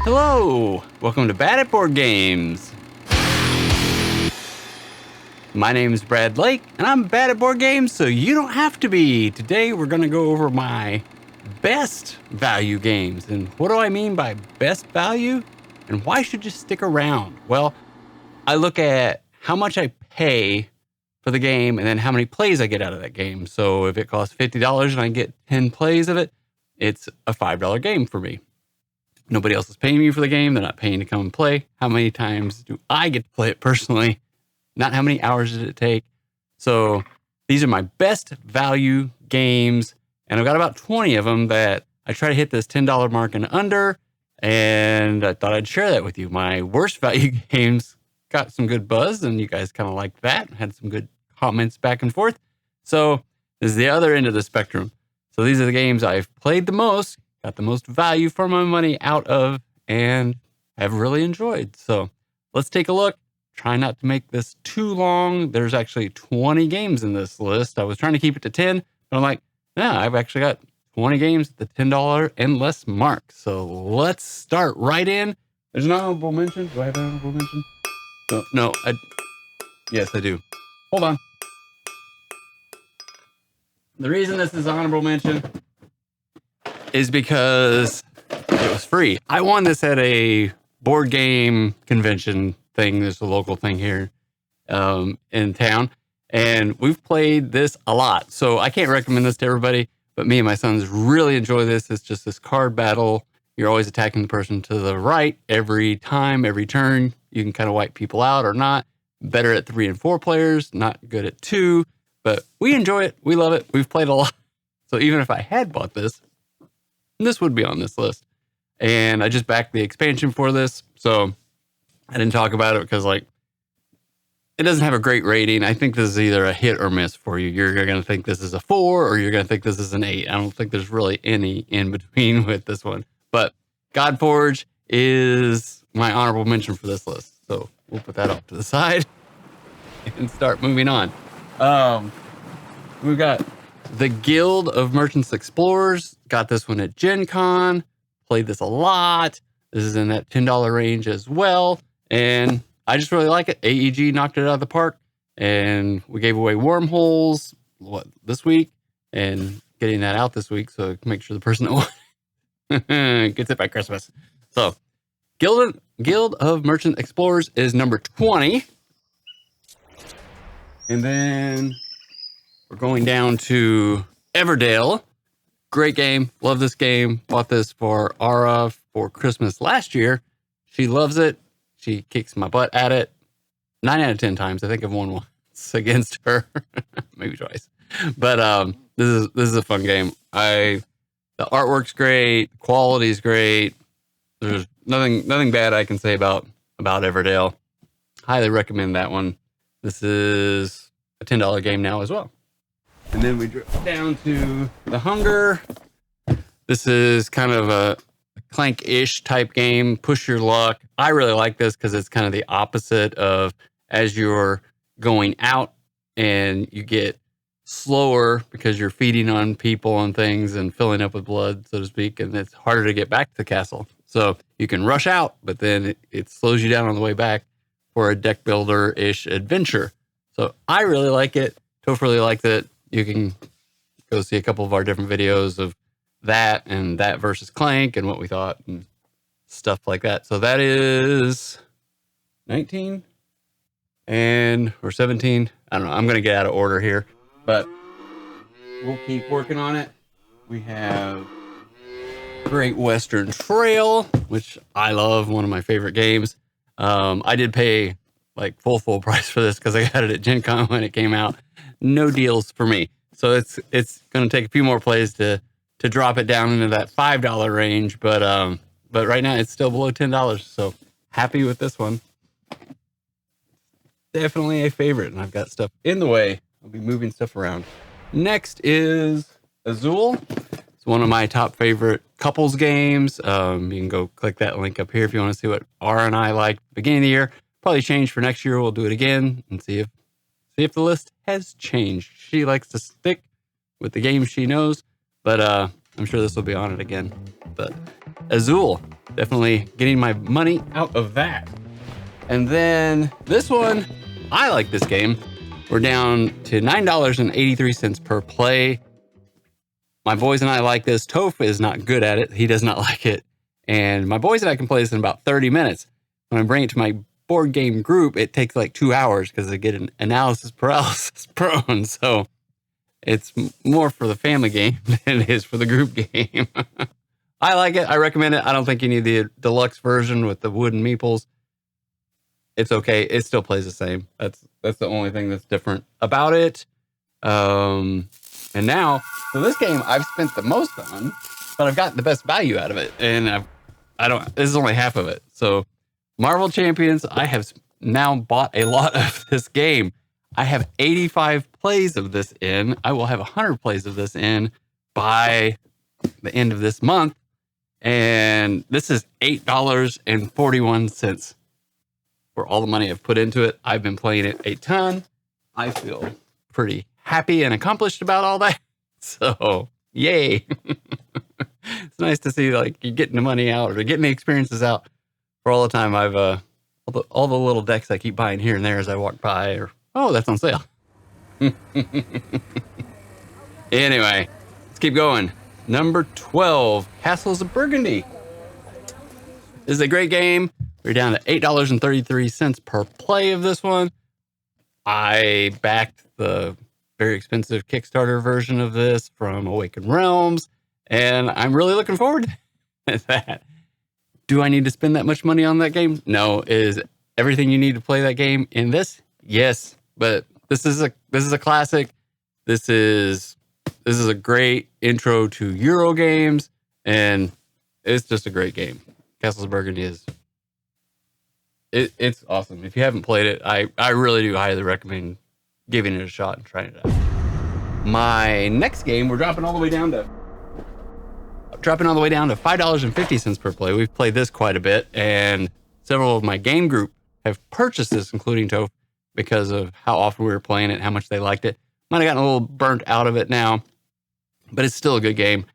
Hello, welcome to Bad at Board Games. My name is Brad Lake, and I'm bad at board games, so you don't have to be. Today, we're going to go over my best value games. And what do I mean by best value? And why should you stick around? Well, I look at how much I pay for the game and then how many plays I get out of that game. So if it costs $50 and I get 10 plays of it, it's a $5 game for me. Nobody else is paying me for the game. They're not paying to come and play. How many times do I get to play it personally? Not how many hours did it take. So these are my best value games. And I've got about 20 of them that I try to hit this $10 mark and under. And I thought I'd share that with you. My worst value games got some good buzz, and you guys kind of liked that. Had some good comments back and forth. So this is the other end of the spectrum. So these are the games I've played the most, got the most value for my money out of, and have really enjoyed. So let's take a look. Try not to make this too long. There's actually 20 games in this list. I was trying to keep it to 10, but I'm like, yeah, I've actually got 20 games at the $10 and less mark. So let's start right in. There's an honorable mention. Do I have an honorable mention? No, yes, I do. Hold on. The reason this is honorable mention is because it was free. I won this at a board game convention thing. There's a local thing here in town, and we've played this a lot. So I can't recommend this to everybody, but me and my sons really enjoy this. It's just this card battle. You're always attacking the person to the right every time, every turn. You can kind of wipe people out or not. Better at 3 and 4 players, not good at 2, but we enjoy it. We love it. We've played a lot. So even if I had bought this would be on this list. And I just backed the expansion for this. So I didn't talk about it because, like, it doesn't have a great rating. I think this is either a hit or miss for you. You're going to think this is a 4 or you're going to think this is an 8. I don't think there's really any in between with this one. But Godforge is my honorable mention for this list. So we'll put that off to the side and start moving on. We've got the Guild of Merchants Explorers. Got this one at Gen Con. Played this a lot. This is in that $10 range as well. And I just really like it. AEG knocked it out of the park. And we gave away wormholes this week. And getting that out this week. So make sure the person that won gets it by Christmas. So Guild of Merchant Explorers is number 20. And then we're going down to Everdale. Great game. Love this game. Bought this for Ara for Christmas last year. She loves it. She kicks my butt at it 9 out of 10 times. I think I've won once against her, maybe twice. But this is a fun game. The artwork's great. The quality's great. There's nothing bad I can say about Everdale. Highly recommend that one. This is a $10 game now as well. And then we drop down to The Hunger. This is kind of a clank-ish type game. Push your luck. I really like this because it's kind of the opposite of as you're going out and you get slower because you're feeding on people and things and filling up with blood, so to speak, and it's harder to get back to the castle. So you can rush out, but then it slows you down on the way back for a deck builder-ish adventure. So I really like it. Toph really likes it. You can go see a couple of our different videos of that and that versus Clank and what we thought and stuff like that. So that is 19 or 17. I don't know. I'm going to get out of order here, but we'll keep working on it. We have Great Western Trail, which I love, one of my favorite games. I did pay like full price for this because I got it at Gen Con when it came out. No deals for me. So it's going to take a few more plays to drop it down into that $5 range. But right now it's still below $10. So happy with this one. Definitely a favorite. And I've got stuff in the way. I'll be moving stuff around. Next is Azul. It's one of my top favorite couples games. You can go click that link up here if you want to see what R and I liked at the beginning of the year. Probably change for next year. We'll do it again and see if the list has changed. She likes to stick with the games she knows, but I'm sure this will be on it again. But Azul. Definitely getting my money out of that. And then this one, I like this game. We're down to $9.83 per play. My boys and I like this. Toph is not good at it. He does not like it. And my boys and I can play this in about 30 minutes. When I bring it to my board game group, it takes like 2 hours because they get an analysis paralysis prone. So it's more for the family game than it is for the group game. I like it. I recommend it. I don't think you need the deluxe version with the wooden meeples. It's okay. It still plays the same. That's the only thing that's different about it. And now, so this game I've spent the most on, but I've gotten the best value out of it. And this is only half of it. So Marvel Champions, I have now bought a lot of this game. I have 85 plays of this in. I will have 100 plays of this in by the end of this month. And this is $8.41 for all the money I've put into it. I've been playing it a ton. I feel pretty happy and accomplished about all that. So, yay. It's nice to see like you're getting the money out or getting the experiences out. For all the time I've all the little decks I keep buying here and there as I walk by, or oh, that's on sale. Anyway, let's keep going. Number 12, Castles of Burgundy. This is a great game. We're down to $8.33 per play of this one. I backed the very expensive Kickstarter version of this from Awakened Realms, and I'm really looking forward to that. Do I need to spend that much money on that game? No. Is everything you need to play that game in this? Yes. But this is a classic. This is a great intro to Euro games, and it's just a great game. Castles of Burgundy it's awesome. If you haven't played it, I really do highly recommend giving it a shot and trying it out. My next game, we're dropping all the way down to $5.50 per play. We've played this quite a bit, and several of my game group have purchased this, including Toph, because of how often we were playing it, how much they liked it. Might have gotten a little burnt out of it now, but it's still a good game.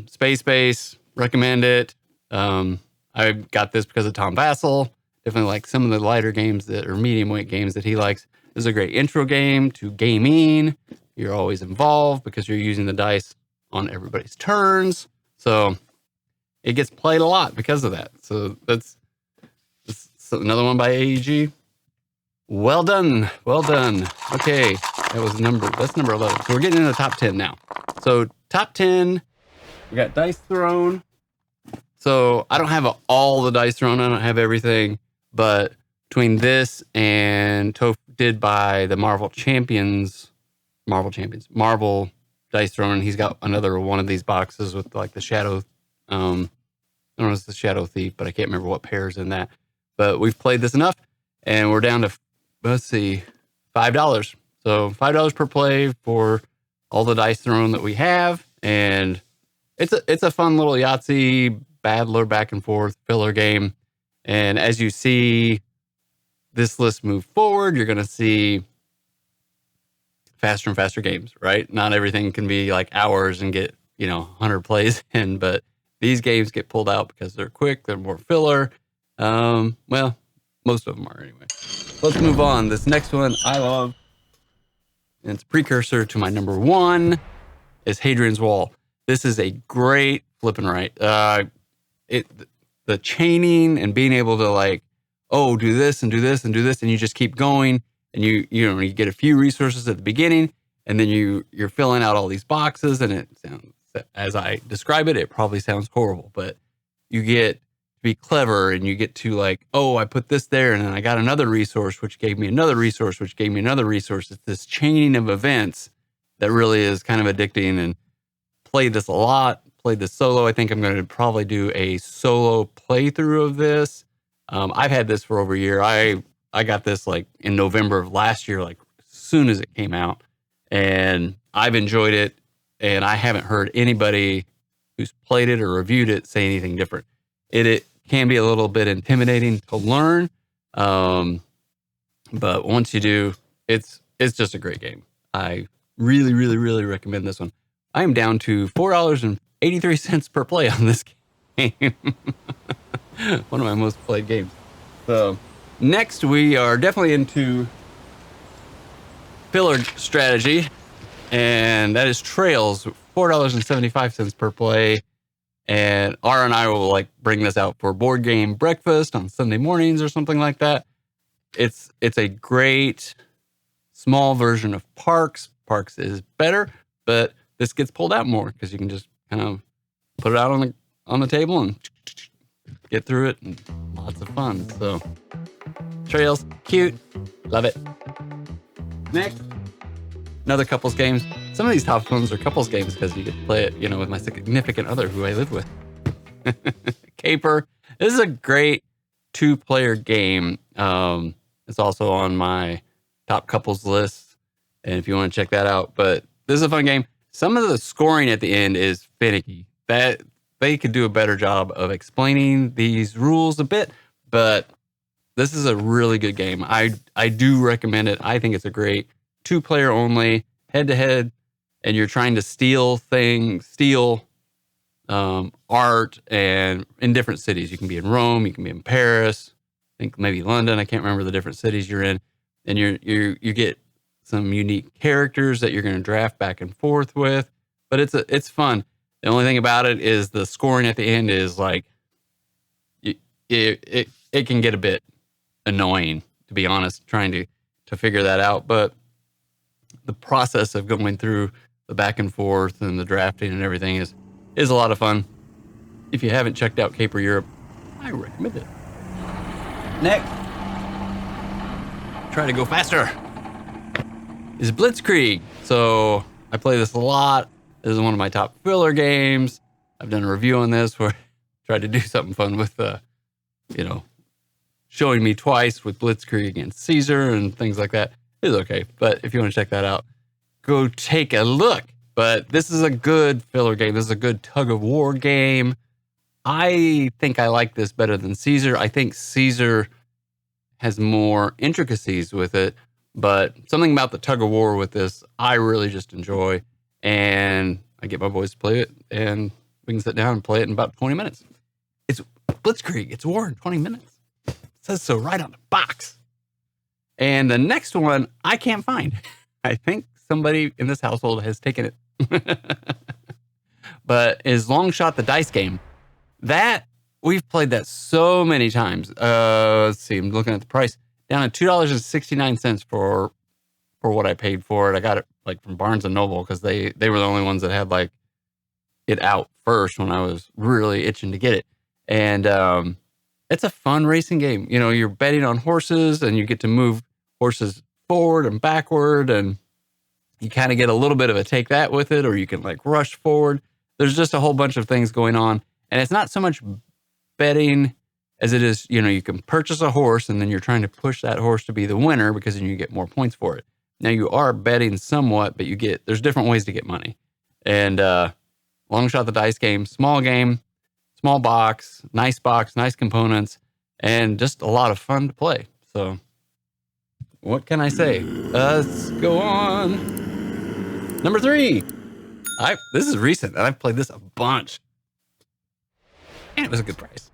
Space Base, recommend it. I got this because of Tom Vassell. Definitely like some of the lighter games that are medium weight games that he likes. This is a great intro game to gaming. You're always involved because you're using the dice on everybody's turns. So it gets played a lot because of that. So that's another one by AEG. Well done. Well done. Okay. That's number 11. So we're getting into the top 10 now. So top 10, we got Dice Throne. So I don't have all the Dice Throne. I don't have everything. But between this and Toph did buy the Marvel Dice Throne. He's got another one of these boxes with like the Shadow. I don't know if it's the Shadow Thief, but I can't remember what pair's in that. But we've played this enough, and we're down to, let's see, $5. So $5 per play for all the Dice Throne that we have. And it's a fun little Yahtzee battler back and forth filler game. And as you see this list move forward, you're going to see faster and faster games, right? Not everything can be like hours and get, 100 plays in, but these games get pulled out because they're quick, they're more filler. Well, most of them are anyway. Let's move on. This next one I love, and it's a precursor to my number 1, is Hadrian's Wall. This is a great flipping right. The chaining and being able to like, oh, do this and do this and do this, and you just keep going, and you get a few resources at the beginning, and then you're filling out all these boxes, and it sounds, as I describe it, it probably sounds horrible, but you get to be clever, and you get to like, oh, I put this there, and then I got another resource, which gave me another resource, which gave me another resource. It's this chaining of events that really is kind of addicting, and played this a lot. Played this solo. I think I'm going to probably do a solo playthrough of this. I've had this for over a year. I got this like in November of last year, like as soon as it came out, and I've enjoyed it. And I haven't heard anybody who's played it or reviewed it say anything different. It can be a little bit intimidating to learn, but once you do, it's just a great game. I really, really, really recommend this one. I am down to $4.83 per play on this game. game. One of my most played games. So next we are definitely into filler strategy, and that is Trails, $4.75 per play. And R and I will like bring this out for board game breakfast on Sunday mornings or something like that. It's a great small version of Parks. Parks is better, but this gets pulled out more because you can just kind of put it out on the table and get through it, and lots of fun. So Trails, cute, love it. Next, another couples games. Some of these top ones are couples games because you get to play it, with my significant other who I live with. Caper. This is a great 2-player game. It's also on my top couples list, and if you want to check that out. But this is a fun game. Some of the scoring at the end is finicky. That they could do a better job of explaining these rules a bit, but this is a really good game. I do recommend it. I think it's a great 2-player only, head-to-head, and you're trying to steal art, and in different cities. You can be in Rome, you can be in Paris, I think maybe London. I can't remember the different cities you're in, and you get some unique characters that you're going to draft back and forth with. But it's fun. The only thing about it is the scoring at the end is like it can get a bit annoying, to be honest, trying to figure that out. But the process of going through the back and forth and the drafting and everything is a lot of fun. If you haven't checked out Caper Europe, I recommend it. Next, try to go faster, is Blitzkrieg. So I play this a lot. This is one of my top filler games. I've done a review on this where I tried to do something fun with, showing me twice with Blitzkrieg against Caesar and things like that. It's okay. But if you want to check that out, go take a look. But this is a good filler game. This is a good tug of war game. I think I like this better than Caesar. I think Caesar has more intricacies with it, but something about the tug of war with this, I really just enjoy. And I get my boys to play it, and we can sit down and play it in about 20 minutes. It's Blitzkrieg. It's war in 20 minutes. It says so right on the box. And the next one I can't find. I think somebody in this household has taken it. But is Long Shot the Dice Game. That, we've played that so many times. Let's see, I'm looking at the price. Down at $2.69 for what I paid for it. I got it like from Barnes & Noble because they were the only ones that had like it out first when I was really itching to get it. And it's a fun racing game. You're betting on horses, and you get to move horses forward and backward, and you kind of get a little bit of a take that with it, or you can like rush forward. There's just a whole bunch of things going on. And it's not so much betting as it is, you can purchase a horse, and then you're trying to push that horse to be the winner because then you get more points for it. Now you are betting somewhat, but there's different ways to get money. And Long Shot the Dice Game, small box, nice components, and just a lot of fun to play. So what can I say? Let's go on. Number 3. This is recent, and I've played this a bunch. And it was a good price.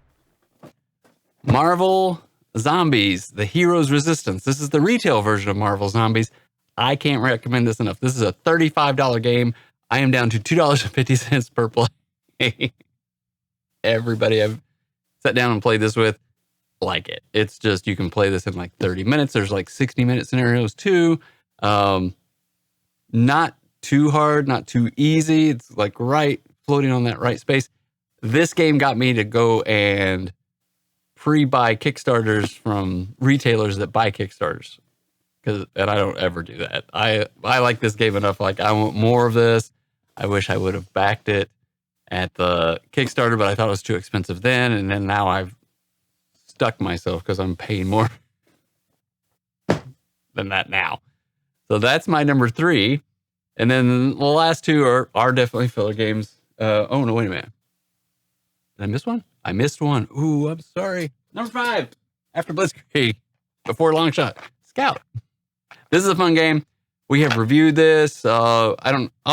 Marvel Zombies, The Hero's Resistance. This is the retail version of Marvel Zombies. I can't recommend this enough. This is a $35 game. I am down to $2.50 per play. Everybody I've sat down and played this with like it. It's just, you can play this in like 30 minutes. There's like 60-minute scenarios too. Not too hard, not too easy. It's like right, floating on that right space. This game got me to go and pre-buy Kickstarters from retailers that buy Kickstarters. And I don't ever do that. I like this game enough. Like, I want more of this. I wish I would have backed it at the Kickstarter, but I thought it was too expensive then. And then now I've stuck myself because I'm paying more than that now. So that's my number 3. And then the last 2 are definitely filler games. Oh, no, wait a minute. Did I miss one? I missed one. Ooh, I'm sorry. Number 5, after Blitzkrieg, before Long Shot, Scout. This is a fun game. We have reviewed this. I'll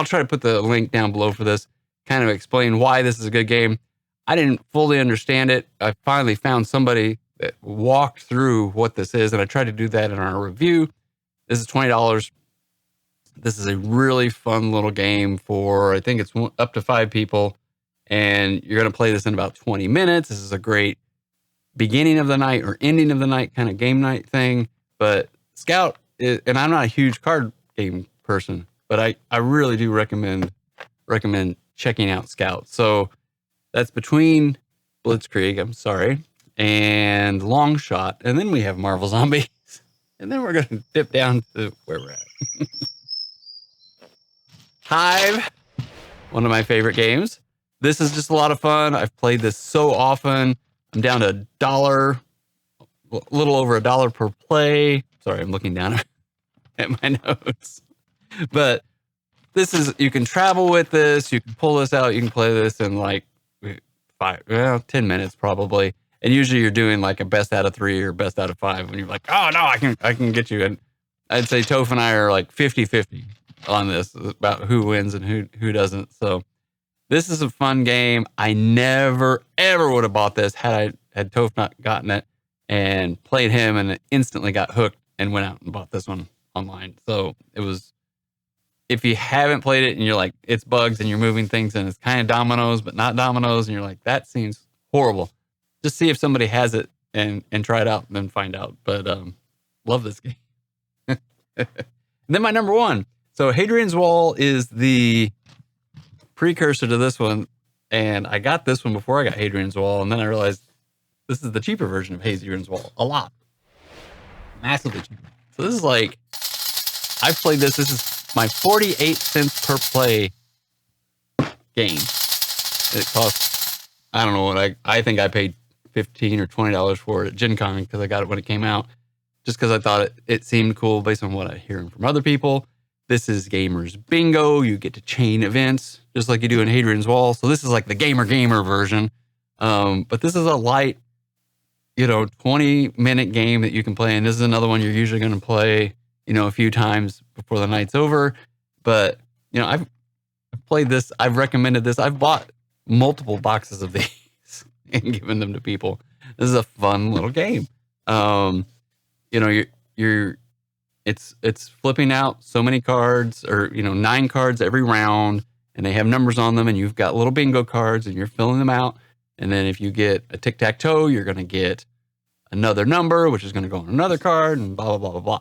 try to put the link down below for this, kind of explain why this is a good game. I didn't fully understand it. I finally found somebody that walked through what this is, and I tried to do that in our review. This is $20. This is a really fun little game for, I think it's up to 5 people, and you're going to play this in about 20 minutes. This is a great beginning of the night or ending of the night kind of game night thing. But Scout is, and I'm not a huge card game person, but I really do recommend checking out Scout. So that's between Blitzkrieg, I'm sorry, and Long Shot. And then we have Marvel Zombies. And then we're going to dip down to where we're at. Hive, one of my favorite games. This is just a lot of fun. I've played this so often. I'm down to $1, a little over $1 per play. Sorry, I'm looking down at my notes. But this is, you can travel with this. You can pull this out. You can play this in like 10 minutes probably. And usually you're doing like a best out of 3 or best out of 5. And you're like, oh no, I can get you. And I'd say Toph and I are like 50-50 on this about who wins and who doesn't. So this is a fun game. I never, ever would have bought this had Toph not gotten it and played him and instantly got hooked and went out and bought this one online. So it was, if you haven't played it and you're like, it's bugs and you're moving things and it's kind of dominoes, but not dominoes. And you're like, that seems horrible. Just see if somebody has it and try it out and then find out. But love this game. And then my number 1. So Hadrian's Wall is the precursor to this one, and I got this one before I got Hadrian's Wall, and then I realized this is the cheaper version of Hadrian's Wall. A lot. Massively cheaper. So this is like, I've played this. This is my 48 cents per play game. It costs, I don't know what, I think I paid $15 or $20 for it at Gen Con because I got it when it came out, just because I thought it seemed cool based on what I hear from other people. This is Gamers Bingo. You get to chain events just like you do in Hadrian's Wall. So this is like the gamer version. But this is a light, 20-minute game that you can play. And this is another one you're usually going to play, a few times before the night's over. But, I've played this. I've recommended this. I've bought multiple boxes of these and given them to people. This is a fun little game. It's flipping out so many cards, or 9 cards every round, and they have numbers on them, and you've got little bingo cards and you're filling them out. And then if you get a tic-tac-toe, you're going to get another number, which is going to go on another card, and blah, blah, blah, blah, blah.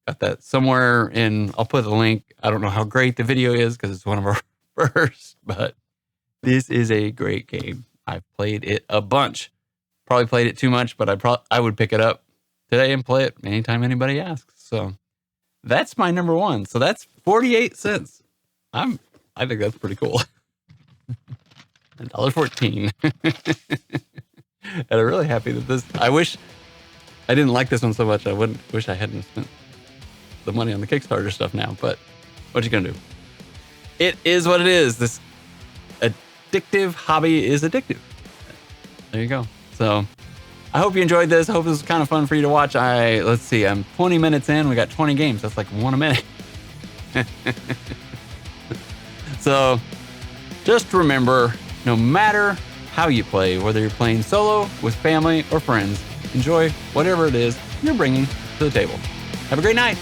Got that somewhere in, I'll put the link. I don't know how great the video is because it's one of our first, but this is a great game. I've played it a bunch. Probably played it too much, but I would pick it up today and play it anytime anybody asks. So that's my number 1. So that's 48 cents. I think that's pretty cool. $1.14. And I'm really happy that this, I wish I didn't like this one so much. I wish I hadn't spent the money on the Kickstarter stuff now, but what you gonna do? It is what it is. This addictive hobby is addictive. There you go. So I hope you enjoyed this. I hope this was kind of fun for you to watch. Let's see, I'm 20 minutes in. We got 20 games. That's like 1 a minute. So just remember, no matter how you play, whether you're playing solo, with family, or friends, enjoy whatever it is you're bringing to the table. Have a great night.